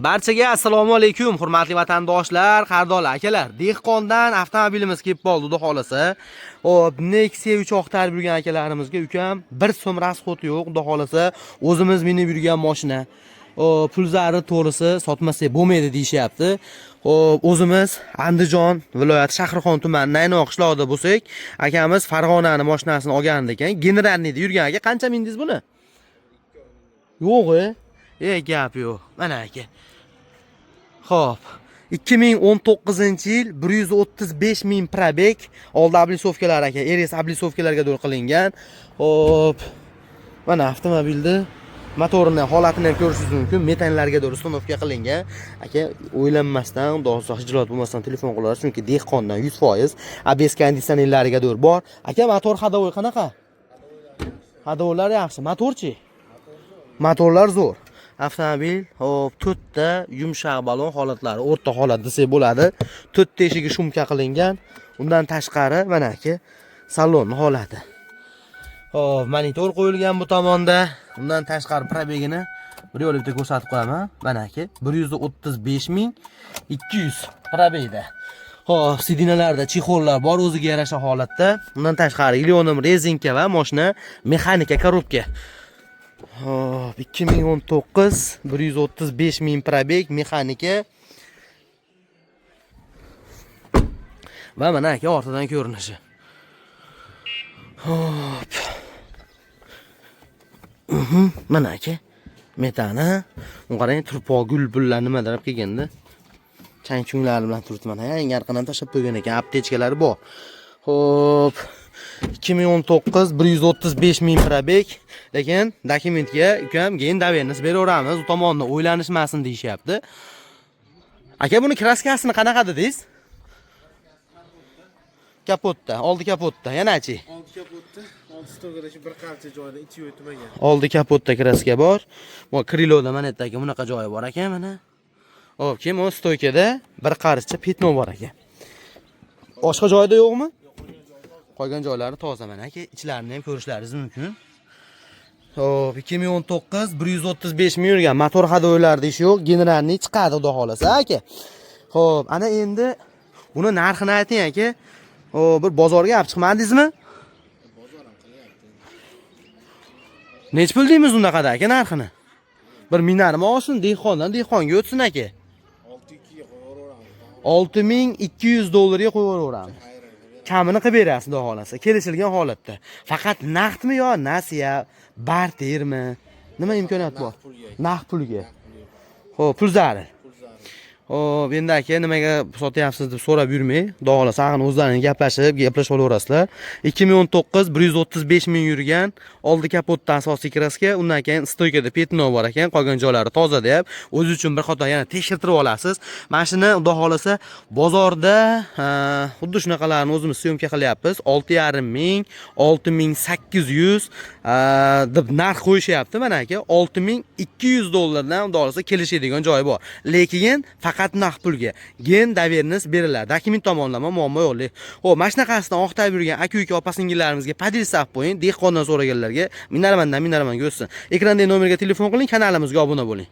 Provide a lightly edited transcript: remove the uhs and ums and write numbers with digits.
Barchaga assalomu alaykum, hurmatli vatandoshlar, qardonlar, akalar. Dehqondan avtomobilimiz kelib qoldi, xudo xolasa. Hop, Nexia 3 oqtarib yurgan akalarimizga ukam 1 so'm rasxod yo'q, xudo xolasa, o'zimiz minib yurgan mashina. Pulzari to'g'risi sotmasak bo'lmaydi deyishyapti. Hop, o'zimiz Andijon viloyati Shahrixon tumani Naynoq qishlog'ida bo'lsak, akamiz Farg'onani mashinasini olgan ekan. Generalniyda yurgan aka, qancha mindingiz buni? Yo'q-e? Gap yo'q. Mana aka. Xo'p, 2019-yil 135 ming probeg, oldi ablisovkalar aka, RS ablisovkalarga do'l qilingan. Xo'p, mana avtomobilni motorining holatini ham ko'rishingiz mumkin. Metanlarga do'l uстановka qilingan. Aka, o'ylanmasdan, xudo hijrot bo'lmasdan telefon qilasiz, chunki dehqondan 100%, ABS konditsionerlariga do'l bor. Aka, motor hadovoy qanaqa? Hadovoylar yaxshi. Motorchi? Motorlar zo'r. Avtomobil hop 4 ta yumshoq balon holatlari, o'rta holat desak bo'ladi. 4 ta eshigi shumka qilingan. Undan tashqari mana aka salon holati. Hop, monitor qo'yilgan bu tomonda. Undan tashqari probegini bir yo'l bitta ko'rsatib qo'yaman. Mana aka 135.200 probegda. Hop, sidinalarda chexollar bor, o'ziga yarasha holatda. Undan tashqari ilyonim rezinka va mashina mexanika korobka. Hop, 2019 135 ming probeg, mexanika. Va mana aka ortidan ko'rinishi. Hop. Mana aka metani. Qarang, turpoq gulbullar nimadan olib kelganda. Chang-chunglar bilan turibdi mana. Yangi arqadan tashab qo'ygan ekan, aptechkalari bor. Hop. 2019 135 ming probeg, lekin dokumentga ukam keyin davernis beraveramiz, u tomonda o'ylanishmasin deyishyapti. Aka, buni kraskasini qanaqa dedingiz? Kapotda, oldi kapotda, yanachi? Oldi kapotda, oldi stolgada bir qancha joyda ichi o'tmagan. Oldi kapotda kraska bor. Bu kriloda mana bu yerda bunaqa joyi bor ekan mana. Hop, keyin bu stoykada bir qaricha petno bor ekan. Boshqa joyda yo'qmi? Qolgan joylari toza mana aka, ichlarini ham ko'rishlaringiz mumkin. Hop, 2019 135 ming yurgan motor hadovoylarda ish yo'q, generalniy chiqadi xudo xolasa aka. Hop, ana endi buni narxini ayting aka. Hop, bir bozorga olib chiqmadingizmi? Bozor ham qilyapti. Nech pul deymiz unaqada aka narxini? Bir minarmi olsin, dehqonga o'tsin aka. 6.2 ga qo'yaveramiz. 6200 dollarga qo'yaveramiz. Kamini qilib berasiz xudo xolasa, kelishilgan holatda. Faqat naqdmi yo nasiya, bartermi? Nima imkoniyat bor? Naqd pulga. Xo'p, pulzari. Hop, endi aka nimaga sotyapsiz deb so'rab yurmang. Xudo xolasa, ag'in o'zlaringiz gaplashib olaverasizlar. 2019 135 ming yurgan, oldi kapotdan asosiy kraska, undan keyin stoykada petno bor ekan, qolgan joylari toza deb, o'zi uchun bir qator yana tekshirtirib olasiz. Mashina xudo xolasa bozorda xuddi shunaqalarni o'zimiz syomka qilyapmiz. 6.5 ming, 6800 deb narx qo'yishyapti mana aka. 6200 dollardan xudo xolasa kelishadigan joyi bor. Lekin faqat naqd pulga. Gen davernis beriladi. Dokument tomonlama muammo yo'q. Xo'p, mana shunaqasidan oqtarib yurgan aka-uka opa-singillarimizga padilsab qo'ying. Dehqondan so'raganlarga minarmandan o'tsin. Ekrandagi nomerga telefon qiling, kanalimizga obuna bo'ling.